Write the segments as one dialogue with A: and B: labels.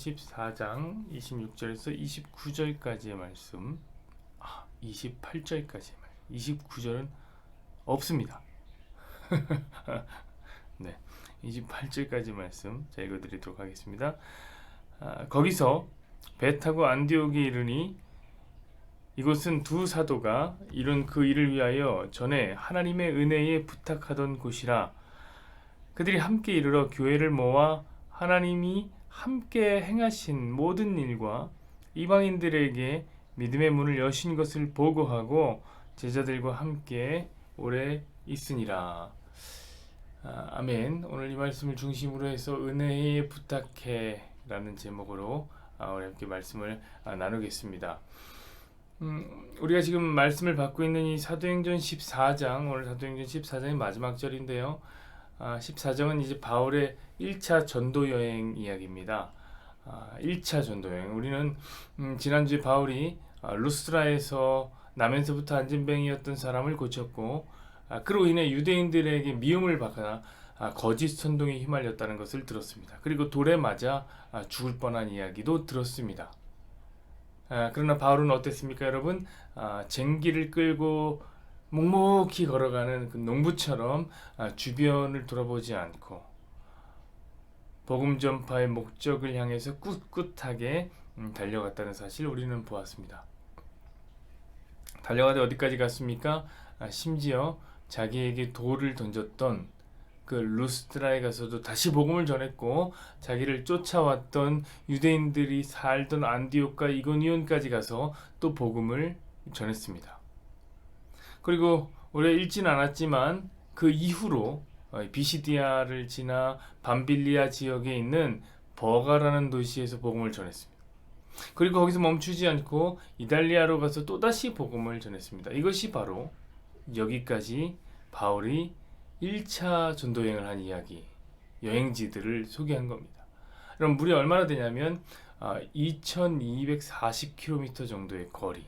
A: 14장 26절에서 29절까지의 말씀, 28절까지의 말씀, 29절은 없습니다. 네, 28절까지 말씀 자 읽어드리도록 하겠습니다. 거기서 배 타고 안디옥에 이르니 이곳은 두 사도가 이룬 그 일을 위하여 전에 하나님의 은혜에 부탁하던 곳이라. 그들이 함께 이르러 교회를 모아 하나님이 함께 행하신 모든 일과 이방인들에게 믿음의 문을 여신 것을 보고하고 제자들과 함께 오래 있으니라. 아멘. 오늘 이 말씀을 중심으로 해서 은혜에 부탁해 라는 제목으로 우리 함께 말씀을 나누겠습니다. 우리가 지금 말씀을 받고 있는 이 사도행전 14장, 오늘 사도행전 14장의 마지막 절인데요. 14장은 이제 바울의 1차 전도 여행 이야기입니다. 1차 전도 여행. 우리는 지난주에 바울이 루스드라에서 나면서부터 안진뱅이였던 사람을 고쳤고, 그로 인해 유대인들에게 미움을 받거나 거짓 선동에 휘말렸다는 것을 들었습니다. 그리고 돌에 맞아 죽을 뻔한 이야기도 들었습니다. 그러나 바울은 어땠습니까, 여러분? 쟁기를 끌고 묵묵히 걸어가는 그 농부처럼 주변을 돌아보지 않고 복음 전파의 목적을 향해서 꿋꿋하게 달려갔다는 사실 우리는 보았습니다. 달려가다 어디까지 갔습니까? 심지어 자기에게 돌을 던졌던 그 루스드라에 가서도 다시 복음을 전했고, 자기를 쫓아왔던 유대인들이 살던 안디옥과 이고니온까지 가서 또 복음을 전했습니다. 그리고 오래 읽진 않았지만 그 이후로 비시디아를 지나 밤빌리아 지역에 있는 버가라는 도시에서 복음을 전했습니다. 그리고 거기서 멈추지 않고 이달리아로 가서 또다시 복음을 전했습니다. 이것이 바로 여기까지 바울이 1차 전도여행을 한 이야기, 여행지들을 소개한 겁니다. 그럼 무려 얼마나 되냐면 2240km 정도의 거리.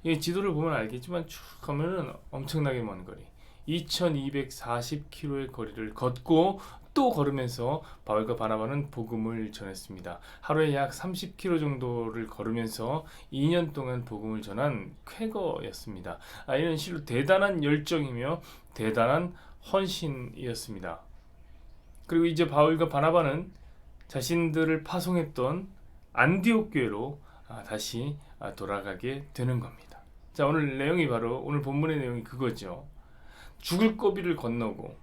A: 이 지도를 보면 알겠지만 쭉 가면은 엄청나게 먼 거리, 2240km의 거리를 걷고 또 걸으면서 바울과 바나바는 복음을 전했습니다. 하루에 약 30km 정도를 걸으면서 2년 동안 복음을 전한 쾌거였습니다. 이는 실로 대단한 열정이며 대단한 헌신이었습니다. 그리고 이제 바울과 바나바는 자신들을 파송했던 안디옥 교회로 다시 돌아가게 되는 겁니다. 자, 오늘 내용이 바로, 오늘 본문의 내용이 그거죠. 죽을 고비를 건너고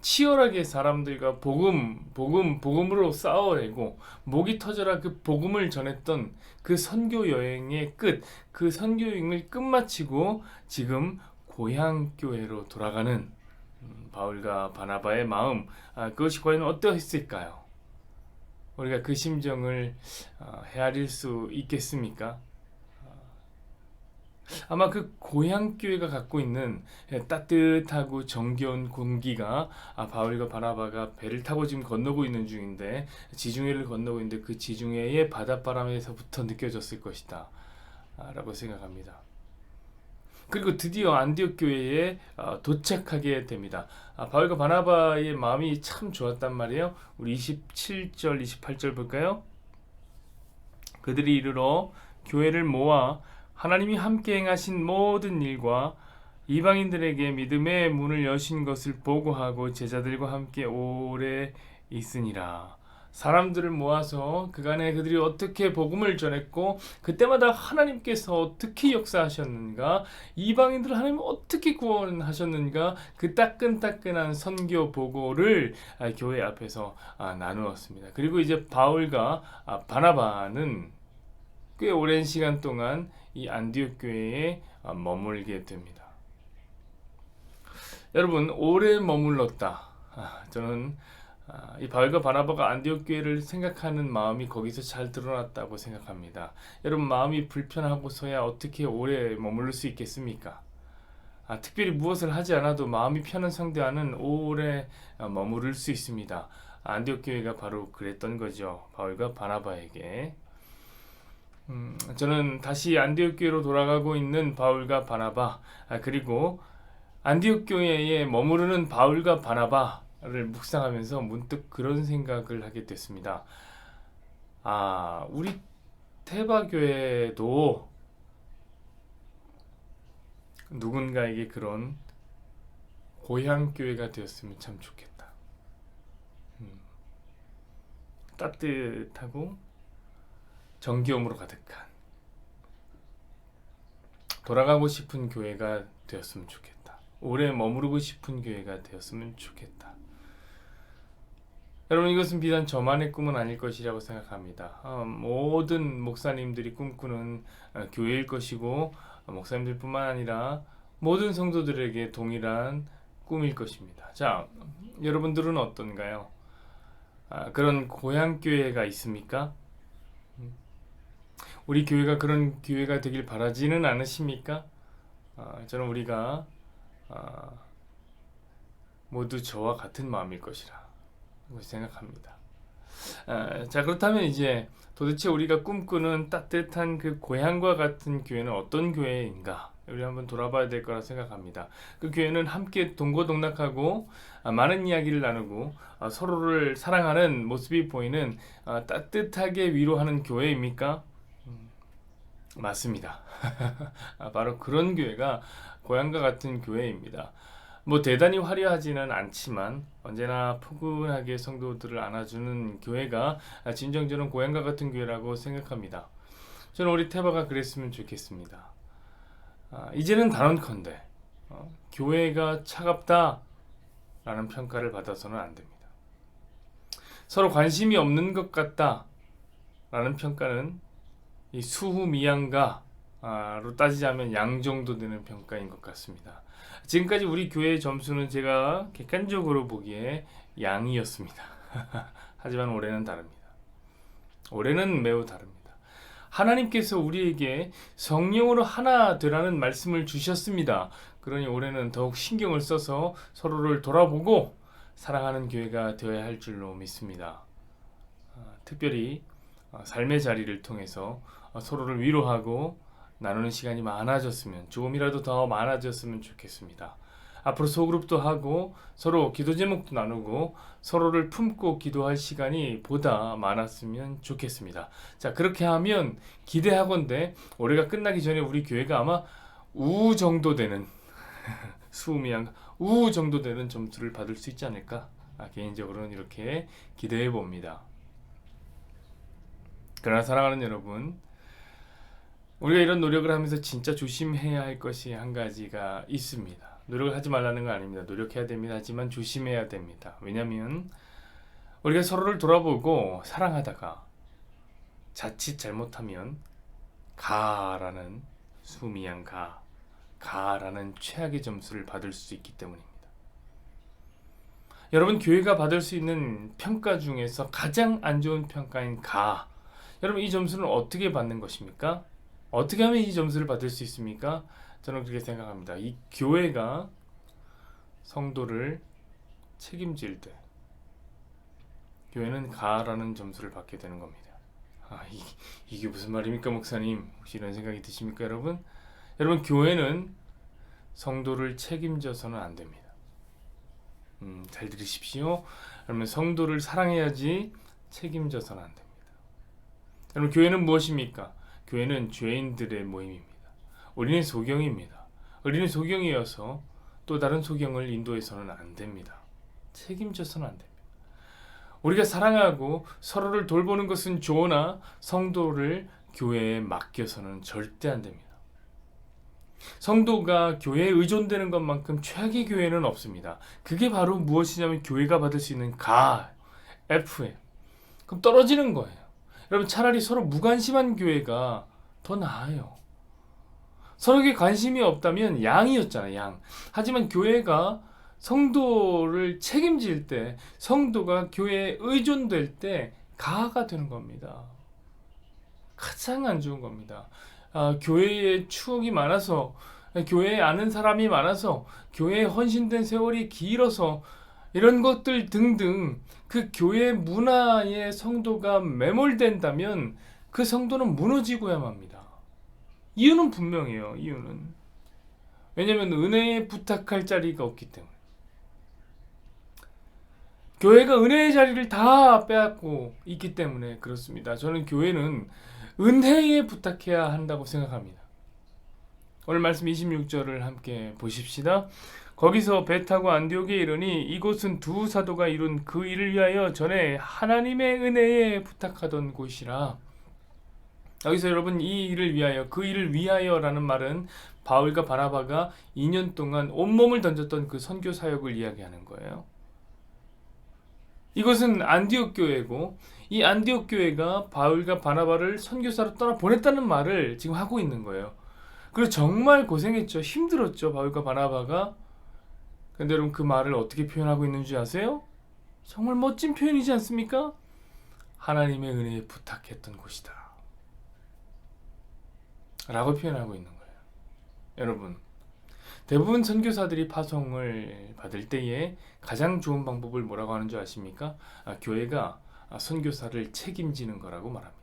A: 치열하게 사람들과 복음으로 싸워내고 목이 터져라 그 복음을 전했던 그 선교 여행의 끝, 그 선교 여행을 끝마치고 지금 고향 교회로 돌아가는 바울과 바나바의 마음, 그것이 과연 어떠했을까요? 우리가 그 심정을 헤아릴 수 있겠습니까? 아마 그 고향교회가 갖고 있는 따뜻하고 정겨운 공기가 바울과 바나바가 배를 타고 지금 건너고 있는 중인데, 지중해를 건너고 있는데 그 지중해의 바닷바람에서부터 느껴졌을 것이다 라고 생각합니다. 그리고 드디어 안디옥 교회에 도착하게 됩니다. 바울과 바나바의 마음이 참 좋았단 말이에요. 우리 27절, 28절 볼까요? 그들이 이르러 교회를 모아 하나님이 함께 행하신 모든 일과 이방인들에게 믿음의 문을 여신 것을 보고하고 제자들과 함께 오래 있으니라. 사람들을 모아서 그간에 그들이 어떻게 복음을 전했고 그때마다 하나님께서 어떻게 역사하셨는가, 이방인들을 하나님 어떻게 구원하셨는가, 그 따끈따끈한 선교 보고를 교회 앞에서 나누었습니다. 그리고 이제 바울과 바나바는 꽤 오랜 시간 동안 이 안디옥 교회에 머물게 됩니다. 여러분, 오래 머물렀다. 저는 이 바울과 바나바가 안디옥 교회를 생각하는 마음이 거기서 잘 드러났다고 생각합니다. 여러분, 마음이 불편하고서야 어떻게 오래 머무를 수 있겠습니까? 특별히 무엇을 하지 않아도 마음이 편한 상대 안은 오래 머무를 수 있습니다. 안디옥 교회가 바로 그랬던 거죠. 바울과 바나바에게. 저는 다시 안디옥 교회로 돌아가고 있는 바울과 바나바, 그리고 안디옥 교회에 머무르는 바울과 바나바, 묵상하면서 문득 그런 생각을 하게 됐습니다. 우리 태바교회도 누군가에게 그런 고향교회가 되었으면 참 좋겠다. 따뜻하고 정겨움으로 가득한 돌아가고 싶은 교회가 되었으면 좋겠다. 오래 머무르고 싶은 교회가 되었으면 좋겠다. 여러분, 이것은 비단 저만의 꿈은 아닐 것이라고 생각합니다. 모든 목사님들이 꿈꾸는 교회일 것이고, 목사님들뿐만 아니라 모든 성도들에게 동일한 꿈일 것입니다. 자, 여러분들은 어떤가요? 그런 고향교회가 있습니까? 우리 교회가 그런 교회가 되길 바라지는 않으십니까? 저는 우리가 모두 저와 같은 마음일 것이라 생각합니다. 자, 그렇다면 이제 도대체 우리가 꿈꾸는 따뜻한 그 고향과 같은 교회는 어떤 교회인가? 우리 한번 돌아봐야 될 거라 생각합니다. 그 교회는 함께 동고동락하고 많은 이야기를 나누고 서로를 사랑하는 모습이 보이는 따뜻하게 위로하는 교회입니까? 맞습니다. 바로 그런 교회가 고향과 같은 교회입니다. 뭐 대단히 화려하지는 않지만 언제나 포근하게 성도들을 안아주는 교회가 진정 저는 고향과 같은 교회라고 생각합니다. 저는 우리 태바가 그랬으면 좋겠습니다. 이제는 단언컨대 교회가 차갑다 라는 평가를 받아서는 안 됩니다. 서로 관심이 없는 것 같다 라는 평가는 이 수후미양가로 따지자면 양 정도 되는 평가인 것 같습니다. 지금까지 우리 교회의 점수는 제가 객관적으로 보기에 양이었습니다. 하지만 올해는 다릅니다. 올해는 매우 다릅니다. 하나님께서 우리에게 성령으로 하나 되라는 말씀을 주셨습니다. 그러니 올해는 더욱 신경을 써서 서로를 돌아보고 사랑하는 교회가 되어야 할 줄로 믿습니다. 특별히 삶의 자리를 통해서 서로를 위로하고 나누는 시간이 많아졌으면, 조금이라도 더 많아졌으면 좋겠습니다. 앞으로 소그룹도 하고 서로 기도 제목도 나누고 서로를 품고 기도할 시간이 보다 많았으면 좋겠습니다. 자, 그렇게 하면 기대하건대 올해가 끝나기 전에 우리 교회가 아마 우 정도 되는 수미양 우 정도 되는 점수를 받을 수 있지 않을까? 개인적으로는 이렇게 기대해 봅니다. 그러나 사랑하는 여러분, 우리가 이런 노력을 하면서 진짜 조심해야 할 것이 한 가지가 있습니다. 노력을 하지 말라는 건 아닙니다. 노력해야 됩니다. 하지만 조심해야 됩니다. 왜냐하면 우리가 서로를 돌아보고 사랑하다가 자칫 잘못하면 가라는 수미양 가라는 최악의 점수를 받을 수 있기 때문입니다. 여러분, 교회가 받을 수 있는 평가 중에서 가장 안 좋은 평가인 가. 여러분, 이 점수는 어떻게 받는 것입니까? 어떻게 하면 이 점수를 받을 수 있습니까? 저는 그렇게 생각합니다. 이 교회가 성도를 책임질 때 교회는 가라는 점수를 받게 되는 겁니다. 이게 무슨 말입니까, 목사님? 혹시 이런 생각이 드십니까, 여러분? 여러분, 교회는 성도를 책임져서는 안 됩니다. 잘 들으십시오. 여러분, 성도를 사랑해야지 책임져서는 안 됩니다. 여러분, 교회는 무엇입니까? 교회는 죄인들의 모임입니다. 우리는 소경입니다. 우리는 소경이어서 또 다른 소경을 인도해서는 안 됩니다. 책임져서는 안 됩니다. 우리가 사랑하고 서로를 돌보는 것은 좋으나 성도를 교회에 맡겨서는 절대 안 됩니다. 성도가 교회에 의존되는 것만큼 최악의 교회는 없습니다. 그게 바로 무엇이냐면 교회가 받을 수 있는 FM. 그럼 떨어지는 거예요. 여러분, 차라리 서로 무관심한 교회가 더 나아요. 서로에게 관심이 없다면 양이었잖아요, 양. 하지만 교회가 성도를 책임질 때, 성도가 교회에 의존될 때 가가 되는 겁니다. 가장 안 좋은 겁니다. 교회에 추억이 많아서, 교회에 아는 사람이 많아서, 교회에 헌신된 세월이 길어서 이런 것들 등등 그 교회 문화에 성도가 매몰된다면 그 성도는 무너지고야만 합니다. 이유는 분명해요. 이유는 왜냐하면 은혜에 부탁할 자리가 없기 때문에. 교회가 은혜의 자리를 다 빼앗고 있기 때문에 그렇습니다. 저는 교회는 은혜에 부탁해야 한다고 생각합니다. 오늘 말씀 26절을 함께 보십시다. 거기서 배 타고 안디옥에 이르니 이곳은 두 사도가 이룬 그 일을 위하여 전에 하나님의 은혜에 부탁하던 곳이라. 여기서 여러분 이 일을 위하여, 그 일을 위하여라는 말은 바울과 바나바가 2년 동안 온몸을 던졌던 그 선교 사역을 이야기하는 거예요. 이것은 안디옥 교회고, 이 안디옥 교회가 바울과 바나바를 선교사로 떠나 보냈다는 말을 지금 하고 있는 거예요. 그리고 정말 고생했죠. 힘들었죠. 바울과 바나바가. 근데 여러분 그 말을 어떻게 표현하고 있는 줄 아세요? 정말 멋진 표현이지 않습니까? 하나님의 은혜에 부탁했던 곳이다 라고 표현하고 있는 거예요. 여러분, 대부분 선교사들이 파송을 받을 때에 가장 좋은 방법을 뭐라고 하는 줄 아십니까? 교회가 선교사를 책임지는 거라고 말합니다.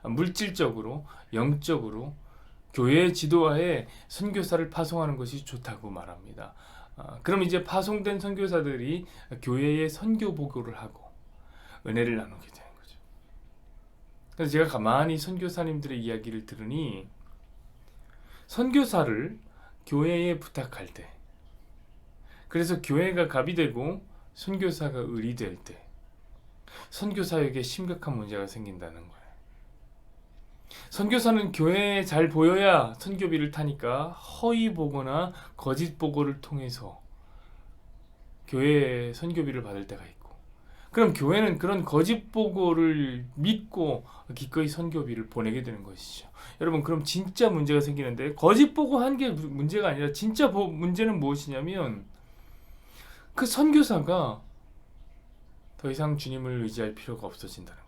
A: 물질적으로, 영적으로 교회의 지도하에 선교사를 파송하는 것이 좋다고 말합니다. 그럼 이제 파송된 선교사들이 교회에 선교 보고를 하고 은혜를 나누게 되는 거죠. 그래서 제가 가만히 선교사님들의 이야기를 들으니 선교사를 교회에 부탁할 때, 그래서 교회가 갑이 되고 선교사가 을이 될 때 선교사에게 심각한 문제가 생긴다는 거예요. 선교사는 교회에 잘 보여야 선교비를 타니까 허위 보고나 거짓 보고를 통해서 교회에 선교비를 받을 때가 있고, 그럼 교회는 그런 거짓 보고를 믿고 기꺼이 선교비를 보내게 되는 것이죠. 여러분, 그럼 진짜 문제가 생기는데, 거짓 보고 한 게 문제가 아니라 진짜 문제는 무엇이냐면 그 선교사가 더 이상 주님을 의지할 필요가 없어진다는 거예요.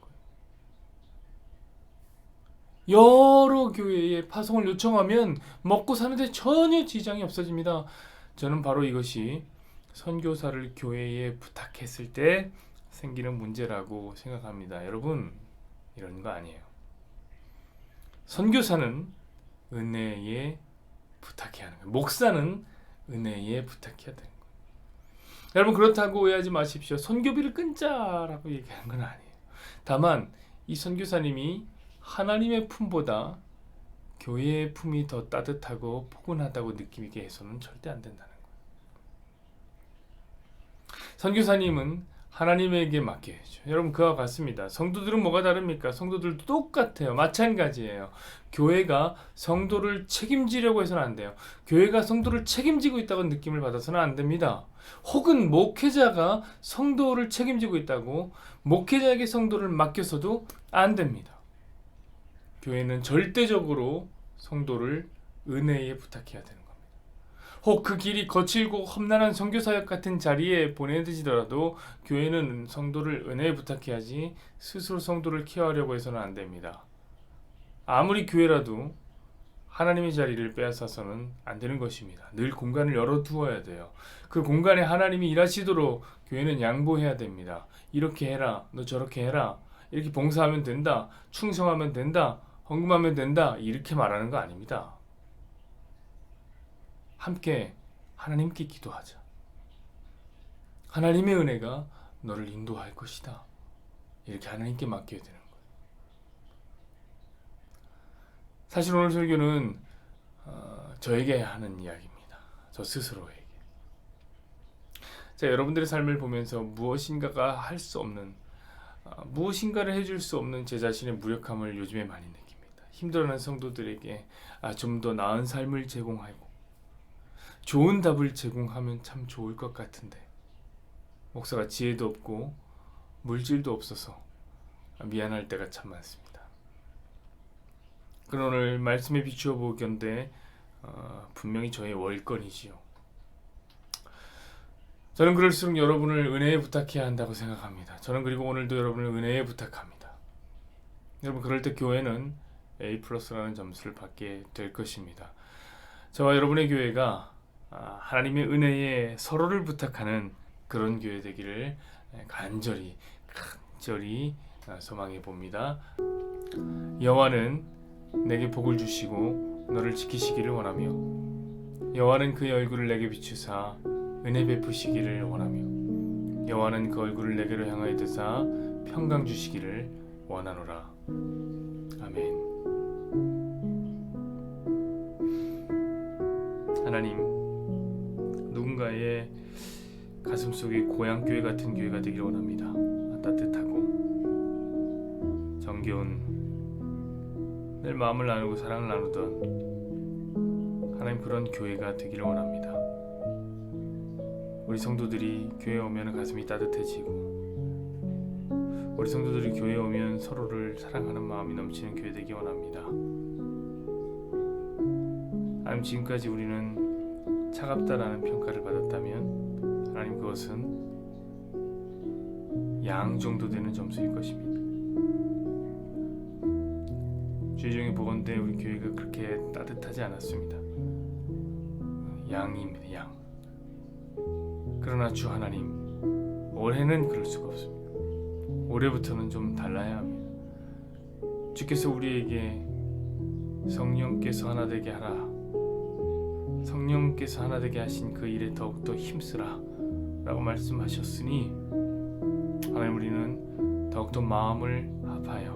A: 여러 교회에 파송을 요청하면 먹고 사는데 전혀 지장이 없어집니다. 저는 바로 이것이 선교사를 교회에 부탁했을 때 생기는 문제라고 생각합니다. 여러분, 이런 거 아니에요. 선교사는 은혜에 부탁해야 하는 거예요. 목사는 은혜에 부탁해야 되는 거예요. 여러분, 그렇다고 오해하지 마십시오. 선교비를 끊자라고 얘기하는 건 아니에요. 다만 이 선교사님이 하나님의 품보다 교회의 품이 더 따뜻하고 포근하다고 느끼게 해서는 절대 안 된다는 거예요. 선교사님은 하나님에게 맡겨야죠. 여러분, 그와 같습니다. 성도들은 뭐가 다릅니까? 성도들도 똑같아요. 마찬가지예요. 교회가 성도를 책임지려고 해서는 안 돼요. 교회가 성도를 책임지고 있다고 느낌을 받아서는 안 됩니다. 혹은 목회자가 성도를 책임지고 있다고 목회자에게 성도를 맡겨서도 안 됩니다. 교회는 절대적으로 성도를 은혜에 부탁해야 되는 겁니다. 혹 그 길이 거칠고 험난한 선교사역 같은 자리에 보내드시더라도 교회는 성도를 은혜에 부탁해야지 스스로 성도를 케어하려고 해서는 안 됩니다. 아무리 교회라도 하나님의 자리를 빼앗아서는 안 되는 것입니다. 늘 공간을 열어두어야 돼요. 그 공간에 하나님이 일하시도록 교회는 양보해야 됩니다. 이렇게 해라, 너 저렇게 해라, 이렇게 봉사하면 된다, 충성하면 된다, 헌금하면 된다, 이렇게 말하는 거 아닙니다. 함께 하나님께 기도하자. 하나님의 은혜가 너를 인도할 것이다. 이렇게 하나님께 맡겨야 되는 거예요. 사실 오늘 설교는 저에게 하는 이야기입니다. 저 스스로에게. 자, 여러분들의 삶을 보면서 무엇인가가 할 수 없는, 무엇인가를 해줄 수 없는 제 자신의 무력함을 요즘에 많이 느낍니다. 힘들어하는 성도들에게 좀 더 나은 삶을 제공하고 좋은 답을 제공하면 참 좋을 것 같은데 목사가 지혜도 없고 물질도 없어서 미안할 때가 참 많습니다. 그럼 오늘 말씀에 비추어 보건대 분명히 저의 월권이지요. 저는 그럴수록 여러분을 은혜에 부탁해야 한다고 생각합니다. 저는 그리고 오늘도 여러분을 은혜에 부탁합니다. 여러분, 그럴 때 교회는 A+라는 점수를 받게 될 것입니다. 저와 여러분의 교회가 하나님의 은혜에 서로를 부탁하는 그런 교회 되기를 간절히 소망해 봅니다. 여호와는 내게 복을 주시고 너를 지키시기를 원하며 여호와는 그의 얼굴을 내게 비추사 은혜 베푸시기를 원하며 여호와는 그 얼굴을 내게로 향하여 드사 평강 주시기를 원하노라. 아멘. 하나님, 누군가의 가슴속에 고향교회 같은 교회가 되기를 원합니다. 따뜻하고 정겨운, 늘 마음을 나누고 사랑을 나누던 하나님 그런 교회가 되기를 원합니다. 우리 성도들이 교회에 오면 가슴이 따뜻해지고, 우리 성도들이 교회에 오면 서로를 사랑하는 마음이 넘치는 교회 되기 원합니다. 하나님, 지금까지 우리는 차갑다라는 평가를 받았다면 하나님, 그것은 양 정도 되는 점수일 것입니다. 주의 종이 보건대 우리 교회가 그렇게 따뜻하지 않았습니다. 양입니다. 양. 그러나 주 하나님, 올해는 그럴 수가 없습니다. 올해부터는 좀 달라야 합니다. 주께서 우리에게 성령께서 하나 되게 하라, 성령께서 하나 되게 하신 그 일에 더욱더 힘쓰라 라고 말씀하셨으니, 하나님, 우리는 더욱더 마음을 합하여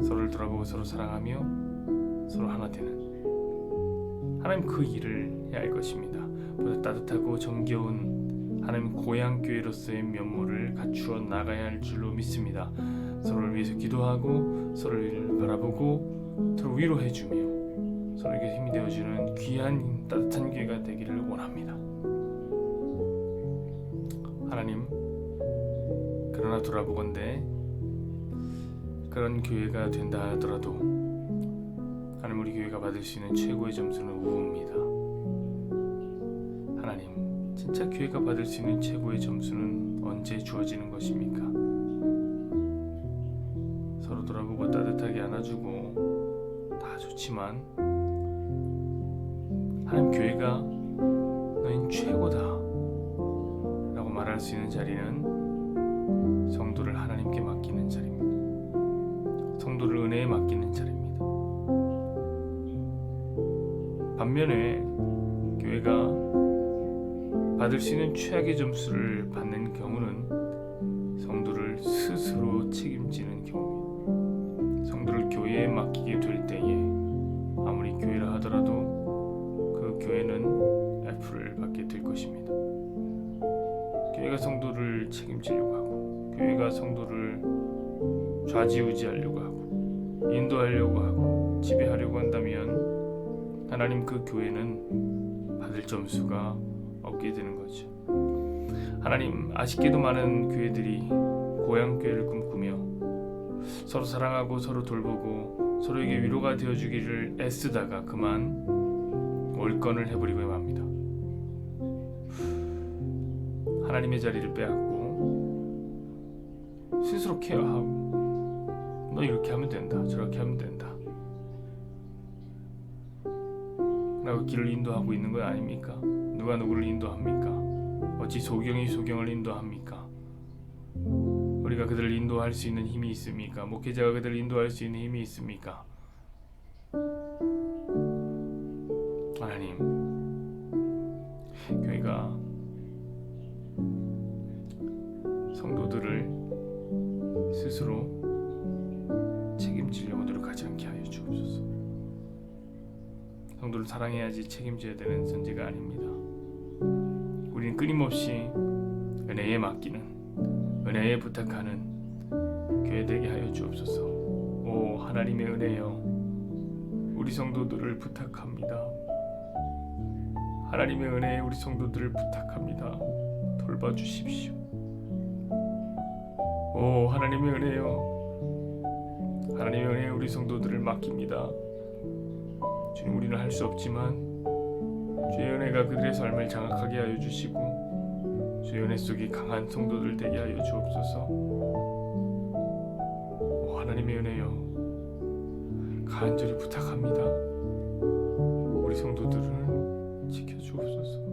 A: 서로를 돌아보고 서로 사랑하며 서로 하나 되는 하나님 그 일을 해야 할 것입니다. 보다 따뜻하고 정겨운 하나님 고향교회로서의 면모를 갖추어 나가야 할 줄로 믿습니다. 서로를 위해서 기도하고 서로를 바라보고 서로 위로해주며 서로에게 힘이 되어주는 귀한 따뜻한 교회가 되기를 원합니다. 하나님, 그러나 돌아보건대 그런 교회가 된다 하더라도 하나님, 우리 교회가 받을 수 있는 최고의 점수는 우입니다. 하나님, 진짜 교회가 받을 수 있는 최고의 점수는 언제 주어지는 것입니까? 서로 돌아보고 따뜻하게 안아주고 다 좋지만, 하나님, 교회가 너희는 최고다 라고 말할 수 있는 자리는 성도를 하나님께 맡기는 자리입니다. 성도를 은혜에 맡기는 자리입니다. 반면에 교회가 받을 수 있는 최악의 점수를 받는 경우는 성도를 스스로 책임지는 경우입니다. 성도를 교회에 맡기게 될 때에 아무리 교회라 하더라도 그 교회는 F를 받게 될 것입니다. 교회가 성도를 책임지려고 하고, 교회가 성도를 좌지우지하려고 하고, 인도하려고 하고, 지배하려고 한다면 하나님, 그 교회는 받을 점수가 없게 되는 거죠. 하나님, 아쉽게도 많은 교회들이 고향교회를 꿈꾸며 서로 사랑하고 서로 돌보고 서로에게 위로가 되어주기를 애쓰다가 그만 월권을 해버리고 맙니다. 하나님의 자리를 빼앗고 스스로 케어하고, 너 이렇게 하면 된다, 저렇게 하면 된다 라고 길을 인도하고 있는 건 아닙니까? 누가 누구를 인도합니까? 어찌 소경이 소경을 인도합니까? 우리가 그들을 인도할 수 있는 힘이 있습니까? 목회자가 그들을 인도할 수 있는 힘이 있습니까? 하나님, 교회가 성도들을 스스로 책임지려고 노력하지 않게 하여 주옵소서. 성도를 사랑해야지 책임져야 되는 존재가 아닙니다. 우리는 끊임없이 은혜에 맡기는, 은혜에 부탁하는 교회 되게 하여 주옵소서. 오 하나님의 은혜여, 우리 성도들을 부탁합니다. 하나님의 은혜에 우리 성도들을 부탁합니다. 돌봐주십시오. 오 하나님의 은혜여, 하나님의 은혜에 우리 성도들을 맡깁니다. 주님, 우리는 할 수 없지만 주의 은혜가 그들의 삶을 장악하게 하여 주시고 주의 은혜 속에 강한 성도들 되게 하여 주옵소서. 오 하나님의 은혜여, 간절히 부탁합니다. 우리 성도들을 지켜주옵소서.